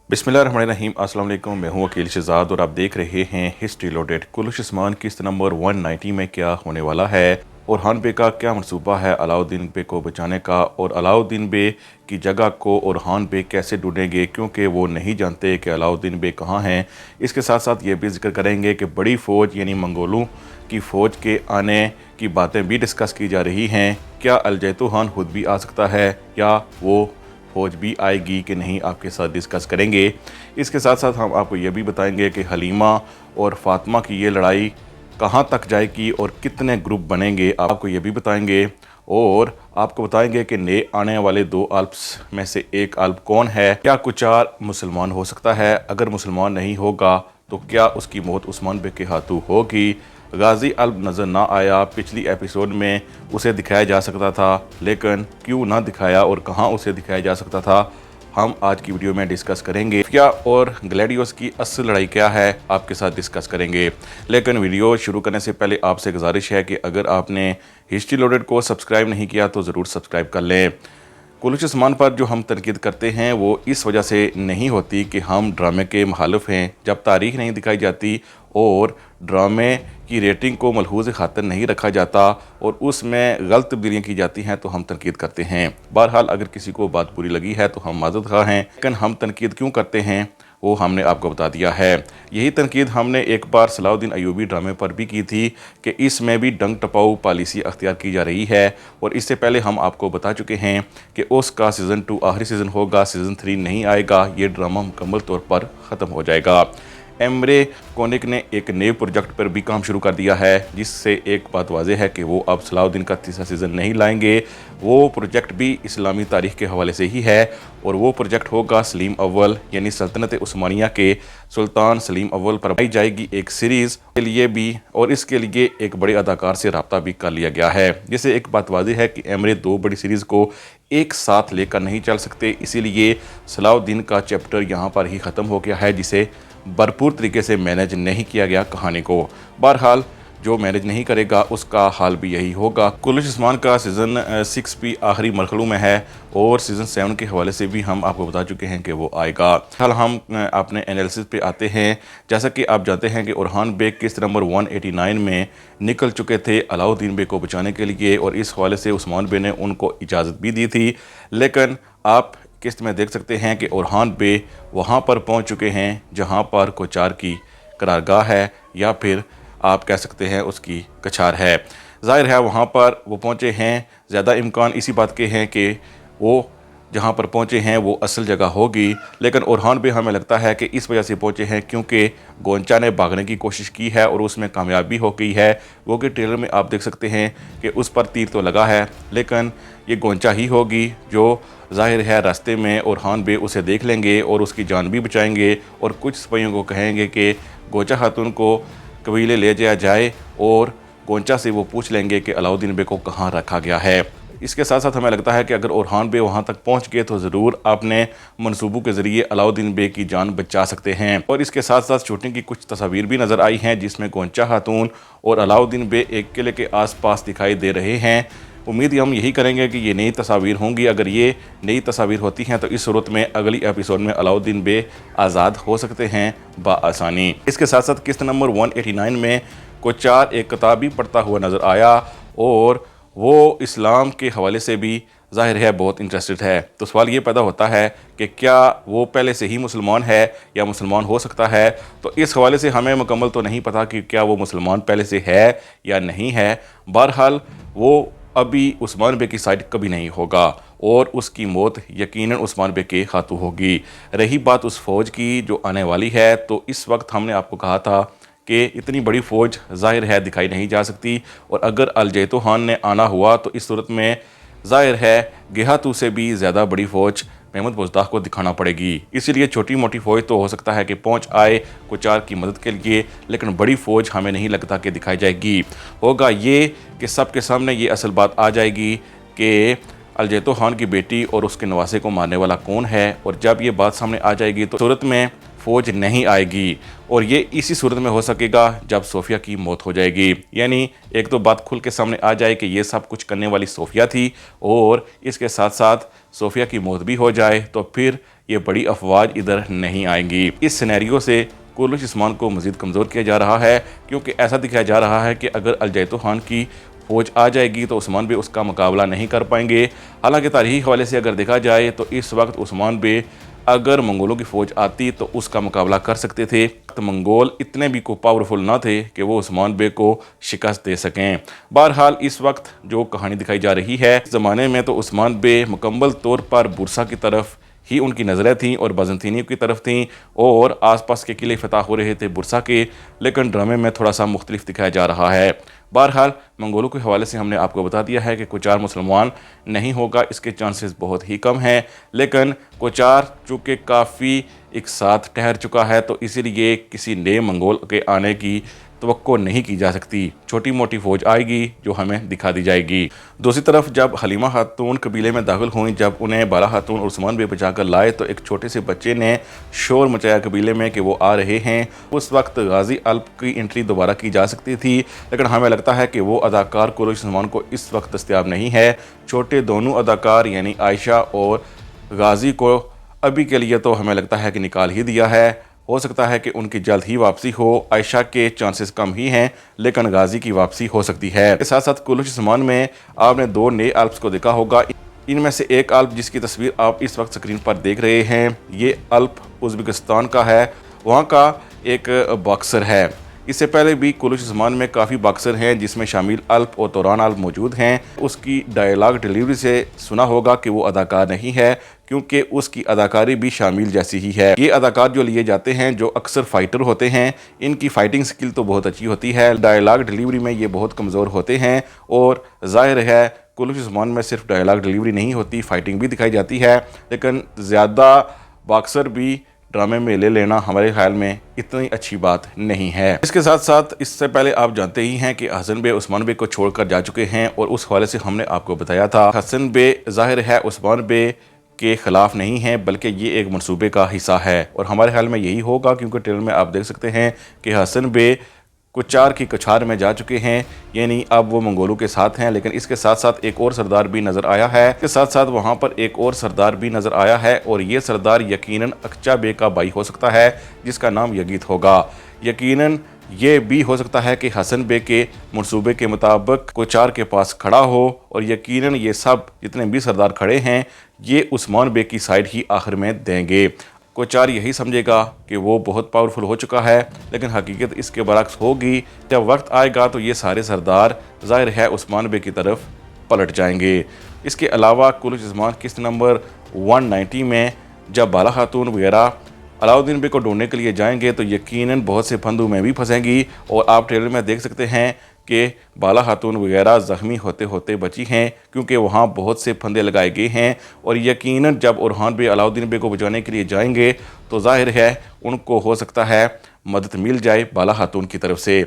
बिस्मिल्लाहिर्रहमानिर्रहीम। अस्सलाम वालेकुम। मैं हूं वकील शहजाद और आप देख रहे हैं हिस्ट्री लोडेड। कुलुश उस्मान किस्त नंबर 190 में क्या होने वाला है, ओरहान बे का क्या मंसूबा है अलाउद्दीन बे को बचाने का, और अलाउद्दीन बे की जगह को ओरहान बे कैसे ढूंढेंगे क्योंकि वो नहीं जानते कि अलाउद्दीन बे कहाँ हैं। इसके साथ साथ ये भी जिक्र करेंगे कि बड़ी फ़ौज यानी मंगोलों की फ़ौज के आने की बातें भी डिस्कस की जा रही हैं। क्या अलजैतो खान खुद भी आ सकता है या वो फौज भी आएगी कि नहीं, आपके साथ डिस्कस करेंगे। इसके साथ साथ हम आपको ये भी बताएंगे कि हलीमा और फातिमा की ये लड़ाई कहाँ तक जाएगी और कितने ग्रुप बनेंगे, आपको ये भी बताएंगे। और आपको बताएंगे कि नए आने वाले 2 अल्प्स में से एक अल्प कौन है। क्या कुचार मुसलमान हो सकता है? अगर मुसलमान नहीं होगा तो क्या उसकी मौत उस्मान बे के हाथों होगी? गाजी अल्प नज़र ना आया, पिछली एपिसोड में उसे दिखाया जा सकता था, लेकिन क्यों ना दिखाया और कहाँ उसे दिखाया जा सकता था, हम आज की वीडियो में डिस्कस करेंगे। क्या और ग्लैडियोस की असल लड़ाई क्या है, आपके साथ डिस्कस करेंगे। लेकिन वीडियो शुरू करने से पहले आपसे गुजारिश है कि अगर आपने हिस्ट्री लोडेड को सब्सक्राइब नहीं किया तो ज़रूर सब्सक्राइब कर लें। कुलुश उस्मान पर जो हम तनकीद करते हैं वो इस वजह से नहीं होती कि हम ड्रामे के मुखालिफ हैं। जब तारीख नहीं दिखाई जाती और ड्रामे की रेटिंग को मलहूज़ खातिर नहीं रखा जाता और उसमें गलत तब्दीलियाँ की जाती हैं तो हम तनकीद करते हैं। बहरहाल अगर किसी को बात बुरी लगी है तो हम माज़रत खा हैं, लेकिन हम तनकीद क्यों करते हैं वो हमने आपको बता दिया है। यही तनकीद हमने एक बार सलाहुद्दीन अयूबी ड्रामे पर भी की थी कि इसमें भी डंग टपाऊ पॉलिसी अख्तियार की जा रही है, और इससे पहले हम आपको बता चुके हैं कि उसका सीज़न 2 आखिरी सीज़न होगा, सीज़न 3 नहीं आएगा, ये ड्रामा मुकम्मल तौर पर ख़त्म हो जाएगा। एमरे कोनिक ने एक नए प्रोजेक्ट पर भी काम शुरू कर दिया है, जिससे एक बात वाज़ेह है कि वो अब सलाहुद्दीन का तीसरा सीज़न नहीं लाएंगे। वो प्रोजेक्ट भी इस्लामी तारीख़ के हवाले से ही है, और वो प्रोजेक्ट होगा सलीम अव्वल यानी सल्तनत उस्मानिया के सुल्तान सलीम अव्वल पर बनाई जाएगी एक सीरीज़ के लिए भी, और इसके लिए एक बड़े अदाकार से रब्ता भी कर लिया गया है। जैसे एक बात वाज़ेह है कि एमरे 2 बड़ी सीरीज़ को एक साथ लेकर नहीं चल सकते, इसीलिए सलाहुद्दीन का चैप्टर यहाँ पर ही ख़त्म हो गया है, जिसे भरपूर तरीके से मैनेज नहीं किया गया कहानी को। बहरहाल जो मैनेज नहीं करेगा उसका हाल भी यही होगा। कुलुश उस्मान का सीज़न 6 भी आखिरी मरहलों में है, और सीज़न 7 के हवाले से भी हम आपको बता चुके हैं कि वो आएगा। हाल हम अपने एनालिसिस पे आते हैं। जैसा कि आप जानते हैं कि ओरहान बे किस्त नंबर 189 में निकल चुके थे अलाउद्दीन बे को बचाने के लिए, और इस हवाले से उस्मान बे ने उनको इजाज़त भी दी थी। लेकिन आप किस्त में देख सकते हैं कि ओरहान बे वहाँ पर पहुँच चुके हैं जहाँ पर कोचार की करारगाह है, या फिर आप कह सकते हैं उसकी कछार है। ज़ाहिर है वहाँ पर वो पहुँचे हैं, ज़्यादा इम्कान इसी बात के हैं कि वो जहाँ पर पहुँचे हैं वो असल जगह होगी। लेकिन ओरहान बे हमें लगता है कि इस वजह से पहुँचे हैं क्योंकि गोंचा ने भागने की कोशिश की है और उसमें कामयाबी हो गई है। वो कि ट्रेलर में आप देख सकते हैं कि उस पर तीर तो लगा है, लेकिन ये गोंचा ही होगी जो ज़ाहिर है रास्ते में ओरहान बे उसे देख लेंगे और उसकी जान भी बचाएंगे, और कुछ सिपाहियों को कहेंगे कि गोंचा खातून को कबीले ले जाया जाए, और गोंचा से वो पूछ लेंगे कि अलाउद्दीन बे को कहाँ रखा गया है। इसके साथ साथ हमें लगता है कि अगर ओरहान बे वहाँ तक पहुँच गए तो ज़रूर अपने मनसूबों के ज़रिए अलाउद्दीन बे की जान बचा सकते हैं। और इसके साथ साथ शूटिंग की कुछ तस्वीर भी नज़र आई हैं जिसमें गोंचा खातून और अलाउद्दीन बे एक किले के आसपास दिखाई दे रहे हैं। उम्मीद हम यही करेंगे कि ये नई तस्वीर होंगी। अगर ये नई तस्वीर होती हैं तो इस सूरत में अगली एपिसोड में अलाउद्दीन बे आज़ाद हो सकते हैं बआसानी। इसके साथ साथ किस्त नंबर 189 में कोचार एक किताब भी पढ़ता हुआ नज़र आया, और वो इस्लाम के हवाले से भी ज़ाहिर है बहुत इंटरेस्टेड है। तो सवाल ये पैदा होता है कि क्या वो पहले से ही मुसलमान है या मुसलमान हो सकता है। तो इस हवाले से हमें मुकम्मल तो नहीं पता कि क्या वो मुसलमान पहले से है या नहीं है। बहरहाल वो अभी उस्मान बे की साइड कभी नहीं होगा, और उसकी मौत यकीनन उस्मान बे के हाथों होगी। रही बात उस फ़ौज की जो आने वाली है, तो इस वक्त हमने आपको कहा था कि इतनी बड़ी फ़ौज ज़ाहिर है दिखाई नहीं जा सकती, और अगर अलजैतो खान ने आना हुआ तो इस सूरत में ज़ाहिर है गेहातू से भी ज़्यादा बड़ी फ़ौज महमूद बुज़दाह को दिखाना पड़ेगी। इसीलिए छोटी मोटी फ़ौज तो हो सकता है कि पहुंच आए कोचार की मदद के लिए, लेकिन बड़ी फ़ौज हमें नहीं लगता कि दिखाई जाएगी। होगा ये कि सबके सामने ये असल बात आ जाएगी कि अलजैतो खान की बेटी और उसके नवासे को मारने वाला कौन है, और जब ये बात सामने आ जाएगी तो सूरत में فوج نہیں آئے گی، اور یہ اسی صورت میں ہو سکے گا جب صوفیہ کی موت ہو جائے گی۔ یعنی ایک تو بات کھل کے سامنے آ جائے کہ یہ سب کچھ کرنے والی صوفیہ تھی، اور اس کے ساتھ ساتھ صوفیہ کی موت بھی ہو جائے تو پھر یہ بڑی افواج ادھر نہیں آئیں گی۔ اس سینیریو سے کولش عثمان کو مزید کمزور کیا جا رہا ہے، کیونکہ ایسا دکھایا جا رہا ہے کہ اگر الجیتو خان کی فوج آ جائے گی تو عثمان بے اس کا مقابلہ نہیں کر پائیں گے۔ حالانکہ تاریخی حوالے سے اگر دیکھا جائے تو اس وقت عثمان بے اگر منگولوں کی فوج آتی تو اس کا مقابلہ کر سکتے تھے۔ منگول اتنے بھی کو پاورفل نہ تھے کہ وہ عثمان بے کو شکست دے سکیں۔ بہرحال اس وقت جو کہانی دکھائی جا رہی ہے، اس زمانے میں تو عثمان بے مکمل طور پر بورسا کی طرف ہی ان کی نظریں تھیں اور بازنطینیوں کی طرف تھیں، اور آس پاس کے قلعے فتح ہو رہے تھے بورسا کے، لیکن ڈرامے میں تھوڑا سا مختلف دکھایا جا رہا ہے۔ بہرحال منگولوں کے حوالے سے ہم نے آپ کو بتا دیا ہے کہ کوچار مسلمان نہیں ہوگا، اس کے چانسز بہت ہی کم ہیں، لیکن کوچار چونکہ کافی ایک ساتھ ٹھہر چکا ہے تو اسی لیے کسی نئے منگول کے آنے کی توقع نہیں کی جا سکتی۔ چھوٹی موٹی فوج آئے گی جو ہمیں دکھا دی جائے گی۔ دوسری طرف جب حلیمہ خاتون قبیلے میں داخل ہوئیں، جب انہیں بالا خاتون اور عثمان بے بچا کر لائے تو ایک چھوٹے سے بچے نے شور مچایا قبیلے میں کہ وہ آ رہے ہیں۔ اس وقت غازی الپ کی انٹری دوبارہ کی جا سکتی تھی، لیکن ہمیں لگتا ہے کہ وہ اداکار کولش عثمان کو اس وقت دستیاب نہیں ہے۔ چھوٹے دونوں اداکار یعنی عائشہ اور غازی کو ابھی کے لیے تو ہمیں لگتا ہے کہ نکال ہی دیا ہے۔ ہو سکتا ہے کہ ان کی جلد ہی واپسی ہو، عائشہ کے چانسز کم ہی ہیں، لیکن غازی کی واپسی ہو سکتی ہے۔ اس ساتھ ساتھ کولش عثمان میں آپ نے دو نئے الپس کو دیکھا ہوگا۔ ان میں سے ایک الپ جس کی تصویر آپ اس وقت سکرین پر دیکھ رہے ہیں، یہ الپ ازبکستان کا ہے، وہاں کا ایک باکسر ہے۔ اس سے پہلے بھی کولش عثمان میں کافی باکسر ہیں جس میں شامل الپ اور توران الپ موجود ہیں۔ اس کی ڈائیلاگ ڈیلیوری سے سنا ہوگا کہ وہ اداکار نہیں ہے، کیونکہ اس کی اداکاری بھی شامل جیسی ہی ہے۔ یہ اداکار جو لیے جاتے ہیں جو اکثر فائٹر ہوتے ہیں، ان کی فائٹنگ سکل تو بہت اچھی ہوتی ہے، ڈائیلاگ ڈیلیوری میں یہ بہت کمزور ہوتے ہیں، اور ظاہر ہے کولش عثمان میں صرف ڈائیلاگ ڈیلیوری نہیں ہوتی، فائٹنگ بھی دکھائی جاتی ہے، لیکن زیادہ باکسر بھی ڈرامے میں لے لینا ہمارے خیال میں اتنی اچھی بات نہیں ہے۔ اس کے ساتھ ساتھ اس سے پہلے آپ جانتے ہی ہیں کہ حسن بے عثمان بے کو چھوڑ کر جا چکے ہیں، اور اس حوالے سے ہم نے آپ کو بتایا تھا حسن بے ظاہر ہے عثمان بے کے خلاف نہیں ہیں، بلکہ یہ ایک منصوبے کا حصہ ہے، اور ہمارے خیال میں یہی ہوگا، کیونکہ ٹریلر میں آپ دیکھ سکتے ہیں کہ حسن بے کوچار کی کچھار میں جا چکے ہیں، یعنی اب وہ منگولوں کے ساتھ ہیں، لیکن اس کے ساتھ ساتھ ایک اور سردار بھی نظر آیا ہے۔ اس کے ساتھ ساتھ وہاں پر ایک اور سردار بھی نظر آیا ہے، اور یہ سردار یقیناً اکچا بے کا بھائی ہو سکتا ہے جس کا نام یگیت ہوگا۔ یقیناً یہ بھی ہو سکتا ہے کہ حسن بے کے منصوبے کے مطابق کوچار کے پاس کھڑا ہو، اور یقیناً یہ سب جتنے بھی سردار کھڑے ہیں یہ عثمان بے کی سائیڈ ہی آخر میں دیں گے۔ کوچار یہی سمجھے گا کہ وہ بہت پاورفل ہو چکا ہے، لیکن حقیقت اس کے برعکس ہوگی۔ جب وقت آئے گا تو یہ سارے سردار ظاہر ہے عثمان بے کی طرف پلٹ جائیں گے۔ اس کے علاوہ کولش عثمان قسط نمبر 190 میں جب بالا خاتون وغیرہ علاؤدین بے کو ڈھونڈنے کے لیے جائیں گے تو یقیناً بہت سے پھندوں میں بھی پھنسیں گی، اور آپ ٹریلر میں دیکھ سکتے ہیں کہ بالا خاتون وغیرہ زخمی ہوتے ہوتے بچی ہیں، کیونکہ وہاں بہت سے پھندے لگائے گئے ہیں، اور یقیناً جب اورحان بے علاؤدین بے کو بچانے کے لیے جائیں گے تو ظاہر ہے ان کو ہو سکتا ہے مدد مل جائے بالا خاتون کی طرف سے۔